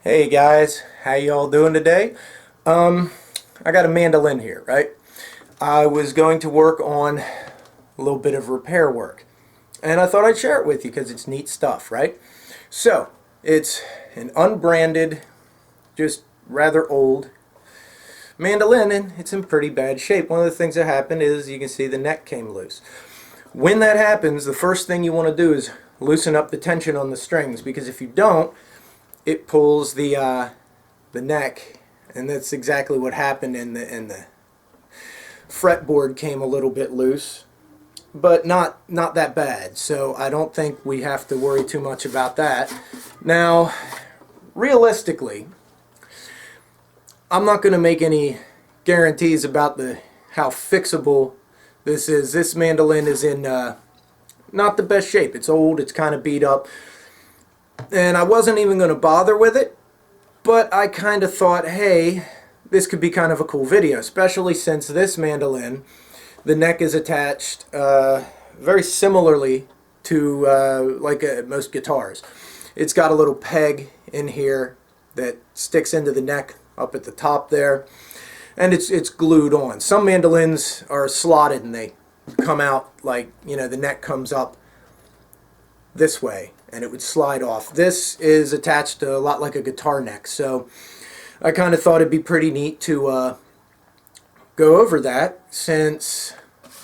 Hey guys, how y'all doing today? I got a mandolin here, right? I was going to work on a little bit of repair work, and I thought I'd share it with you because it's neat stuff, right? So, it's an unbranded, just rather old mandolin, and it's in pretty bad shape. One of the things that happened is you can see the neck came loose. When that happens, the first thing you want to do is loosen up the tension on the strings, because if you don't, it pulls the neck, and that's exactly what happened. In the fretboard came a little bit loose, but not that bad, so I don't think we have to worry too much about that. Now, realistically, I'm not going to make any guarantees about the how fixable this is. This mandolin is in not the best shape. It's old, it's kind of beat up, and I wasn't even going to bother with it. But I kind of thought, hey, this could be kind of a cool video, especially since this mandolin, the neck is attached very similarly to most guitars. It's got a little peg in here that sticks into the neck up at the top there, and it's glued on. Some mandolins are slotted and they come out like, the neck comes up this way and it would slide off. This is attached to a lot like a guitar neck, so I kind of thought it'd be pretty neat to go over that, since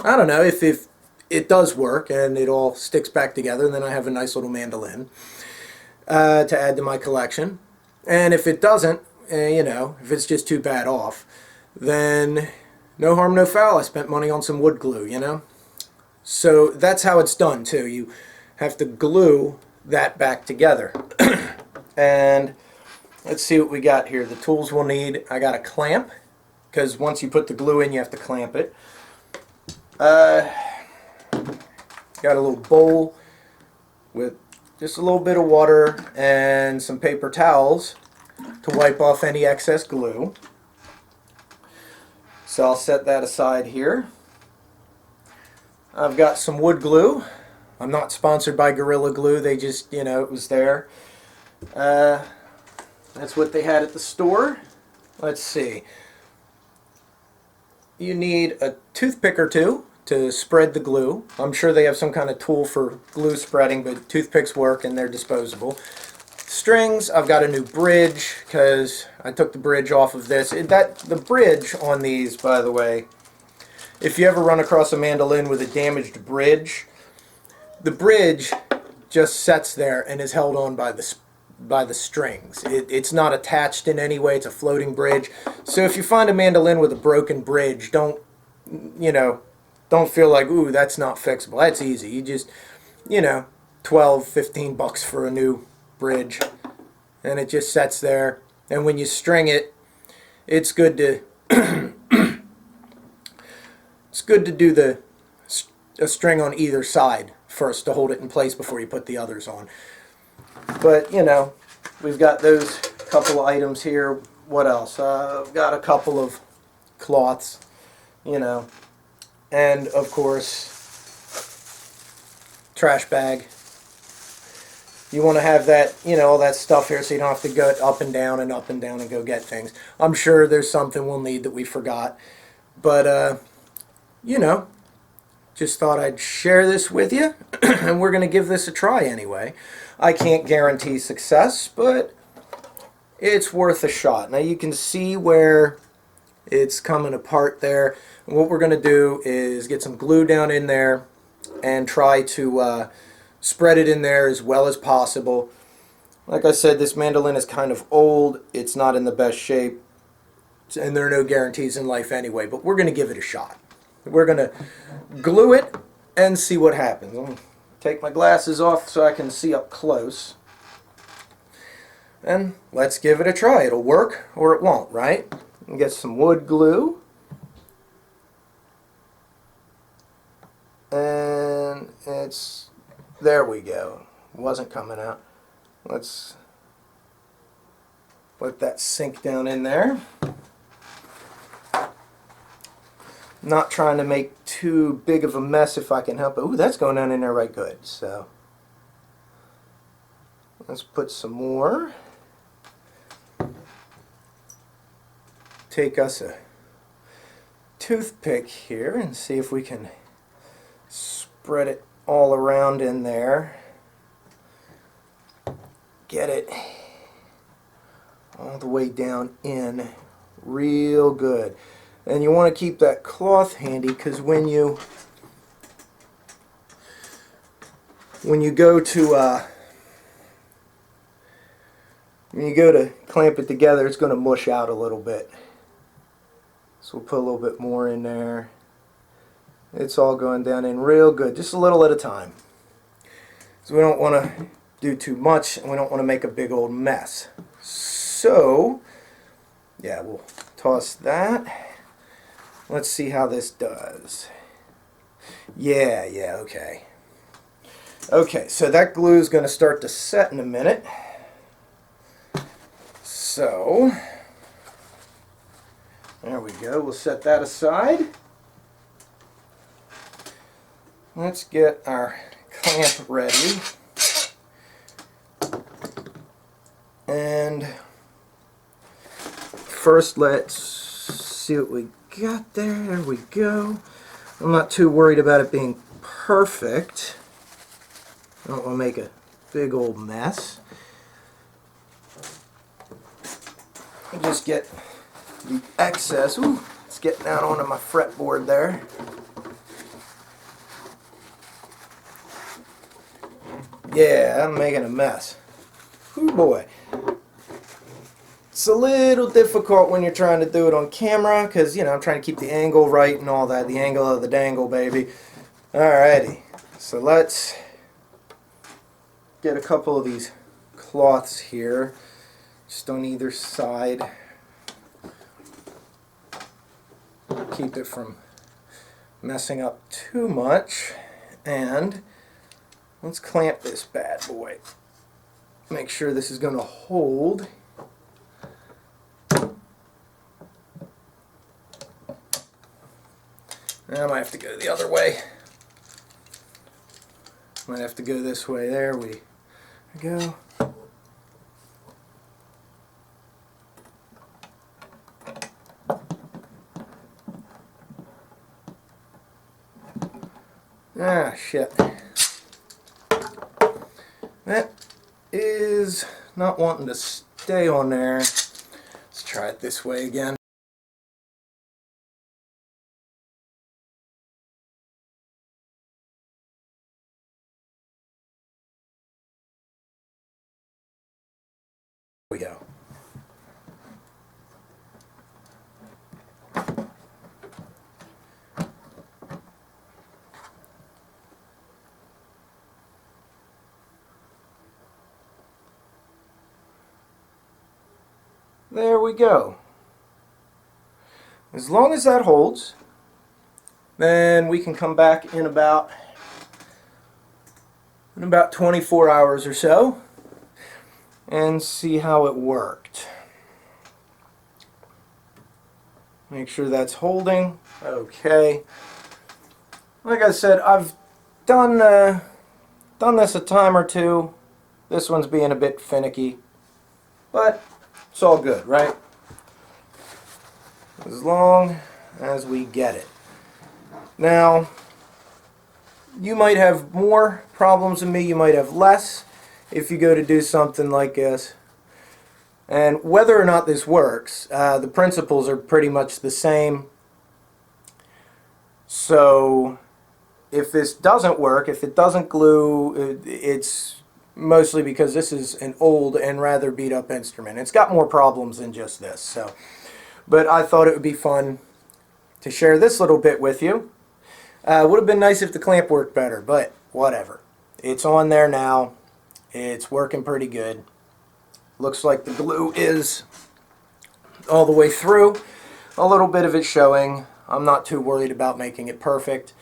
I don't know if it does work and it all sticks back together, and then I have a nice little mandolin to add to my collection. And if it doesn't, if it's just too bad off, then no harm, no foul. I spent money on some wood glue. So that's how it's done too. You have to glue that back together. And let's see what we got here. The tools we'll need: I got a clamp, because once you put the glue in, you have to clamp it. Got a little bowl with just a little bit of water and some paper towels to wipe off any excess glue. So I'll set that aside here. I've got some wood glue. I'm not sponsored by Gorilla Glue. They just, it was there. That's what they had at the store. Let's see. You need a toothpick or two to spread the glue. I'm sure they have some kind of tool for glue spreading, but toothpicks work and they're disposable. Strings, I've got a new bridge because I took the bridge off of this. The bridge on these, by the way, if you ever run across a mandolin with a damaged bridge, the bridge just sits there and is held on by the strings. It's not attached in any way. It's a floating bridge. So if you find a mandolin with a broken bridge, don't feel like, ooh, that's not fixable. That's easy. You just, 12, 15 bucks for a new bridge, and it just sits there. And when you string it, it's good to do a string on either side first to hold it in place before you put the others on. But we've got those couple of items here. What else? I've got a couple of cloths, and of course, trash bag. You want to have that, all that stuff here, so you don't have to go up and down and go get things. I'm sure there's something we'll need that we forgot, but just thought I'd share this with you, and we're going to give this a try anyway. I can't guarantee success, but it's worth a shot. Now you can see where it's coming apart there. And what we're going to do is get some glue down in there and try to spread it in there as well as possible. Like I said, this mandolin is kind of old. It's not in the best shape, and there are no guarantees in life anyway, but we're going to give it a shot. We're going to glue it and see what happens. I'm going to take my glasses off so I can see up close. And let's give it a try. It'll work or it won't, right? Get some wood glue. And there we go. It wasn't coming out. Let's let that sink down in there. Not trying to make too big of a mess if I can help it. Ooh, that's going down in there right good. So let's put some more. take us a toothpick here and see if we can spread it all around in there. Get it all the way down in real good. And you want to keep that cloth handy, because when you go to clamp it together, it's going to mush out a little bit. So we'll put a little bit more in there. It's all going down in real good, just a little at a time. So we don't want to do too much, and we don't want to make a big old mess. So, yeah, we'll toss that. Let's see how this does. Yeah, okay. Okay, so that glue is going to start to set in a minute. So, there we go. We'll set that aside. Let's get our clamp ready. And first, let's see what we got there. There we go. I'm not too worried about it being perfect. I don't want to make a big old mess. I'll just get the excess. Ooh, it's getting out onto my fretboard there. Yeah, I'm making a mess. Ooh boy. It's a little difficult when you're trying to do it on camera, because, you know, I'm trying to keep the angle right and all that. The angle of the dangle, baby. Alrighty. So let's get a couple of these cloths here, just on either side. Keep it from messing up too much. And let's clamp this bad boy. Make sure this is going to hold. I might have to go the other way. Might have to go this way. There we go. Ah, shit. That is not wanting to stay on there. Let's try it this way again. We go. There we go. As long as that holds, then we can come back in about 24 hours or so and see how it worked. Make sure that's holding. Okay. Like I said, I've done this a time or two. This one's being a bit finicky, but it's all good, right? As long as we get it. Now, you might have more problems than me, you might have less if you go to do something like this. And whether or not this works, the principles are pretty much the same. So, if this doesn't work, if it doesn't glue, it's mostly because this is an old and rather beat up instrument. It's got more problems than just this. So, but I thought it would be fun to share this little bit with you. Would have been nice if the clamp worked better, but whatever. It's on there now. It's working pretty good. Looks like the glue is all the way through. A little bit of it showing. I'm not too worried about making it perfect,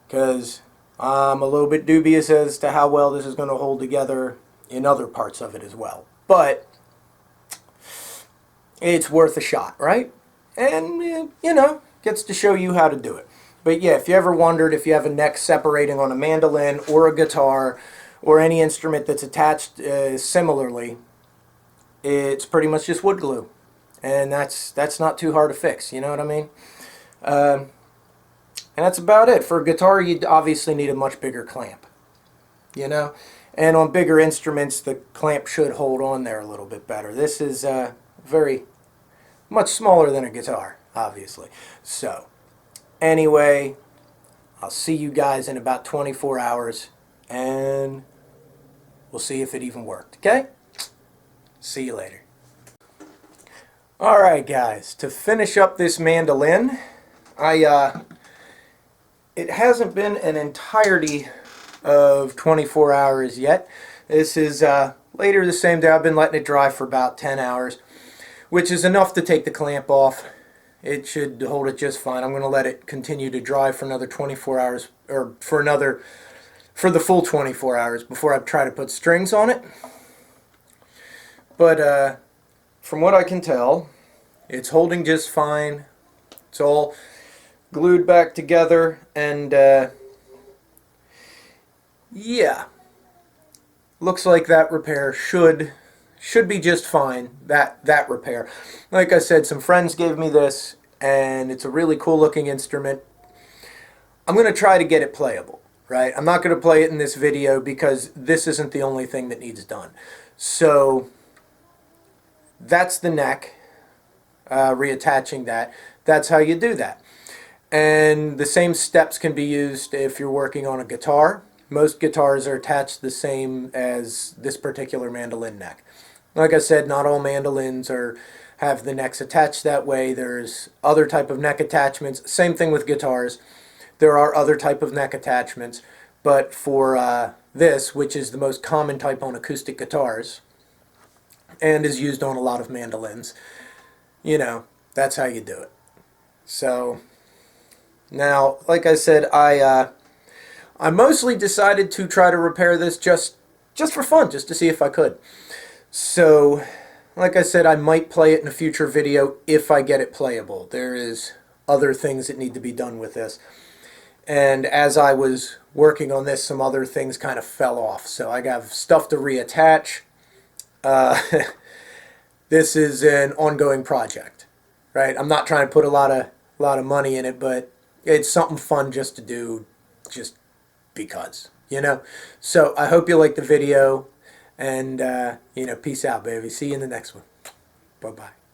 because I'm a little bit dubious as to how well this is going to hold together in other parts of it as well. But it's worth a shot, right? And, you know, gets to show you how to do it. But yeah, if you ever wondered if you have a neck separating on a mandolin or a guitar or any instrument that's attached similarly, it's pretty much just wood glue. and that's not too hard to fix, you know what I mean? And that's about it. For a guitar, you obviously need a much bigger clamp, you know? And on bigger instruments, the clamp should hold on there a little bit better. This is very much smaller than a guitar, obviously. So, anyway, I'll see you guys in about 24 hours, and we'll see if it even worked, okay? See you later. Alright guys, to finish up this mandolin, it hasn't been an entirety of 24 hours yet. This is later the same day. I've been letting it dry for about 10 hours, which is enough to take the clamp off. It should hold it just fine. I'm going to let it continue to dry for another 24 hours, or for the full 24 hours before I try to put strings on it. But from what I can tell, it's holding just fine. It's all glued back together, and yeah, looks like that repair should be just fine. That repair, like I said, some friends gave me this, and it's a really cool looking instrument. I'm going to try to get it playable, right? I'm not going to play it in this video because this isn't the only thing that needs done. So that's the neck, reattaching that's how you do that. And the same steps can be used if you're working on a guitar. Most guitars are attached the same as this particular mandolin neck. Like I said, not all mandolins have the necks attached that way. There's other type of neck attachments. Same thing with guitars. There are other type of neck attachments, but for this, which is the most common type on acoustic guitars and is used on a lot of mandolins, you know, that's how you do it. So now, like I said, I mostly decided to try to repair this just for fun, just to see if I could. So, like I said, I might play it in a future video if I get it playable. There is other things that need to be done with this. And as I was working on this, some other things kind of fell off. So I got stuff to reattach. This is an ongoing project, right? I'm not trying to put a lot of money in it, but it's something fun just to do, just because, you know. So I hope you liked the video, and you know, peace out, baby. See you in the next one. Bye bye.